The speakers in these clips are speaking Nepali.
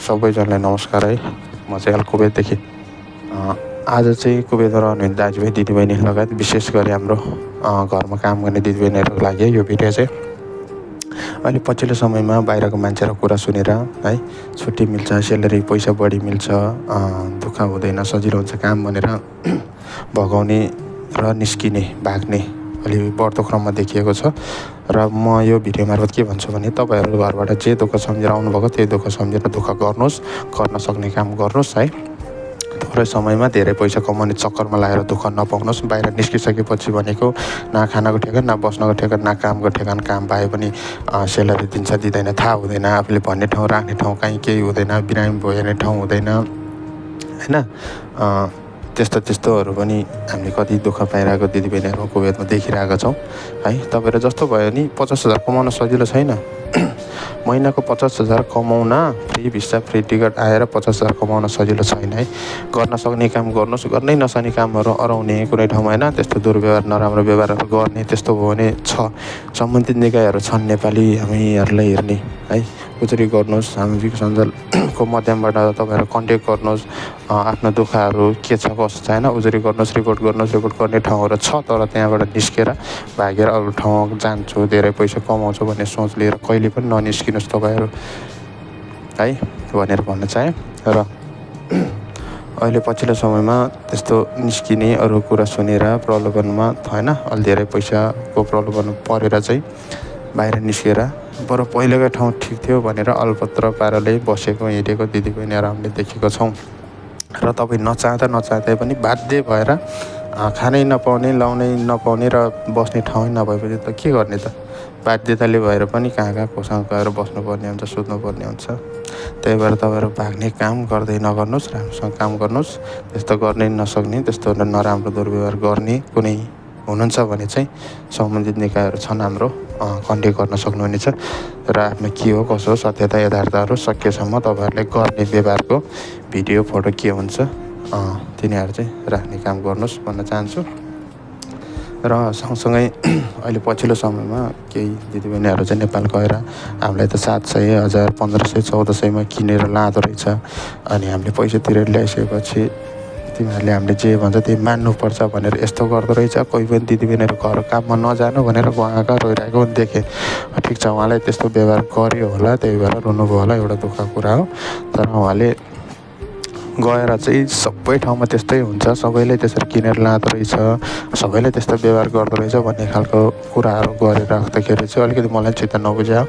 सबैजनालाई नमस्कार है। म चाहिँ कुवेतदेखि आज चाहिँ कुवेतमा रहने दाजुभाइ दिदीबहिनी लगायत विशेष गरी हाम्रो घरमा काम गर्ने दिदीबहिनीहरूको लागि यो भिडियो चाहिँ अहिले पछिल्लो समयमा बाहिरको मान्छेहरूको कुरा सुनेर है छुट्टी मिल्छ, स्यालेरी पैसा बढी मिल्छ, दुःख हुँदैन, सजिलो हुन्छ काम भनेर भगाउने र निस्किने भाग्ने अलि बढ्दो क्रममा देखिएको छ। र म यो भिडियो मार्फत के भन्छु भने तपाईँहरू घरबाट जे दुःख सम्झेर आउनुभएको त्यही दुःख सम्झेर दुःख गर्नुहोस्, गर्न सक्ने काम गर्नुहोस् है। थोरै समयमा धेरै पैसा कमाउने चक्करमा लागेर दुःख नपाउनुहोस्। बाहिर निस्किसकेपछि भनेको न खानाको ठेगान, न बस्नको ठेगान, न कामको ठेगान। काम पाए पनि स्यालेरी दिन्छ दिँदैन थाहा हुँदैन, आफूले भन्ने ठाउँ राख्ने ठाउँ कहीँ केही हुँदैन, बिरामी भयो ठाउँ हुँदैन होइन। त्यस्तोहरू पनि हामीले कति दुःख पाइरहेको दिदीबहिनीहरू कुवेतमा देखिरहेका छौँ है। तपाईँहरू जस्तो भयो नि 50,000 कमाउन सजिलो छैन। महिनाको 50,000 कमाउन फ्री भिसा फ्री टिकट आएर 50,000 कमाउन सजिलो छैन है। गर्न सक्ने काम गर्नुहोस्, गर्नै नसक्ने कामहरू अराउने कुनै ठाउँमा होइन, त्यस्तो दुर्व्यवहार नराम्रो व्यवहारहरू गर्ने त्यस्तो भयो भने सम्बन्धित निकायहरू छन् नेपाली, हामीहरूलाई हेर्ने है। उजुरी गर्नुहोस्, हामी विकास सञ्जालको माध्यमबाट तपाईँहरू कन्ट्याक्ट गर्नुहोस्, आफ्नो दुःखहरू के छ कसो छ होइन उजुरी गर्नुहोस्, रिपोर्ट गर्ने ठाउँहरू छ। तर त्यहाँबाट निस्केर भागेर अरू ठाउँ जान्छु, धेरै पैसा कमाउँछु भन्ने सोच लिएर कहिले पनि ननिस्किनुहोस् तपाईँहरू है भनेर भन्न चाहेँ। र अहिले पछिल्लो समयमा त्यस्तो निस्किने अरू कुरा सुनेर प्रलोभनमा होइन अलि धेरै पैसाको प्रलोभन परेर चाहिँ बाहिर निस्केर बरु पहिलेको ठाउँ ठिक थियो भनेर अल्पत्र पाराले बसेको हिँडेको दिदीबहिनीहरू हामीले देखेको छौँ। र तपाईँ नचाहँदै पनि बाध्य भएर खानै नपाउने, लाउनै नपाउने र बस्ने ठाउँ नभएपछि त के गर्ने त। बाध्यताले भएर पनि कहाँ कोसँग गएर बस्नुपर्ने हुन्छ, सुत्नुपर्ने हुन्छ। त्यही भएर तपाईँहरू भाग्ने काम गर्दै नगर्नुहोस्, राम्रोसँग काम गर्नुहोस्। त्यस्तो गर्नै नसक्ने, त्यस्तो नराम्रो दुर्व्यवहार गर्ने कुनै हुनुहुन्छ भने चाहिँ सम्बन्धित निकायहरू छन् हाम्रो, कन्ट्याक्ट गर्न सक्नुहुनेछ। र आफ्नो के हो कसो हो सत्यता यथार्थहरू सकेसम्म तपाईँहरूले गर्ने व्यवहारको भिडियो फोटो के हुन्छ तिनीहरू चाहिँ राख्ने काम गर्नुहोस् भन्न चाहन्छु। र सँगसँगै अहिले पछिल्लो समयमा केही दिदीबहिनीहरू चाहिँ नेपाल गएर हामीलाई त 700, 1000, 1500, 1400मा किनेर लाँदो रहेछ। अनि हामीले पैसा तिरेर ल्याइसकेपछि तिमीहरूले हामीले जे भन्छ त्यही मान्नुपर्छ भनेर यस्तो गर्दो रहेछ। कोही पनि दिदीबहिनीहरू घर काममा नजानु भनेर उहाँका रोइरहेको पनि देखेँ। ठिक छ, उहाँलाई त्यस्तो व्यवहार गर्यो होला, त्यही भएर रुनुभयो होला, एउटा दुःखको कुरा हो। तर उहाँले गएर चाहिँ सबै ठाउँमा त्यस्तै हुन्छ, सबैले त्यसरी किनेर लाँदो रहेछ, सबैले त्यस्तो व्यवहार गर्दो रहेछ भन्ने खालको कुराहरू गरेर राख्दाखेरि चाहिँ अलिकति मलाई चित्त नबुझ्यो।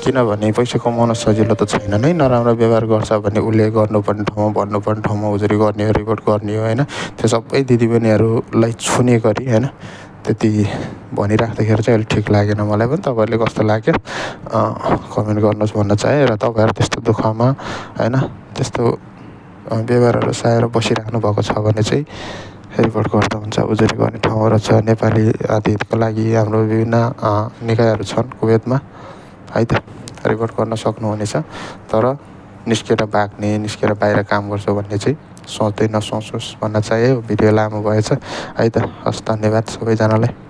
किनभने पैसा कमाउन सजिलो त छैन नै। नराम्रो व्यवहार गर्छ भने उसले गर्नुपर्ने ठाउँमा भन्नुपर्ने ठाउँमा उजुरी गर्ने हो, रिपोर्ट गर्ने हो होइन। त्यो सबै दिदीबहिनीहरूलाई छुने गरी होइन त्यति भनिराख्दाखेरि चाहिँ अलिक ठिक लागेन मलाई पनि। तपाईँहरूले कस्तो लाग्यो कमेन्ट गर्नुहोस् भन्न चाहेँ। र तपाईँहरू त्यस्तो दुःखमा होइन त्यस्तो व्यवहारहरू सहाएर बसिराख्नु भएको छ भने चाहिँ रिपोर्ट गर्दा हुन्छ। उजुरी गर्ने ठाउँहरू छ नेपाली आदिको लागि, हाम्रो विभिन्न निकायहरू छन् कुवेतमा है त, रिपोर्ट गर्न सक्नुहुनेछ। तर निस्केर भाग्ने, निस्केर बाहिर काम गर्छु भन्ने चाहिँ सोच्दै नसोच्नुहोस् भन्न चाहे। भिडियो लामो भएछ है त। हस्, धन्यवाद सबैजनालाई।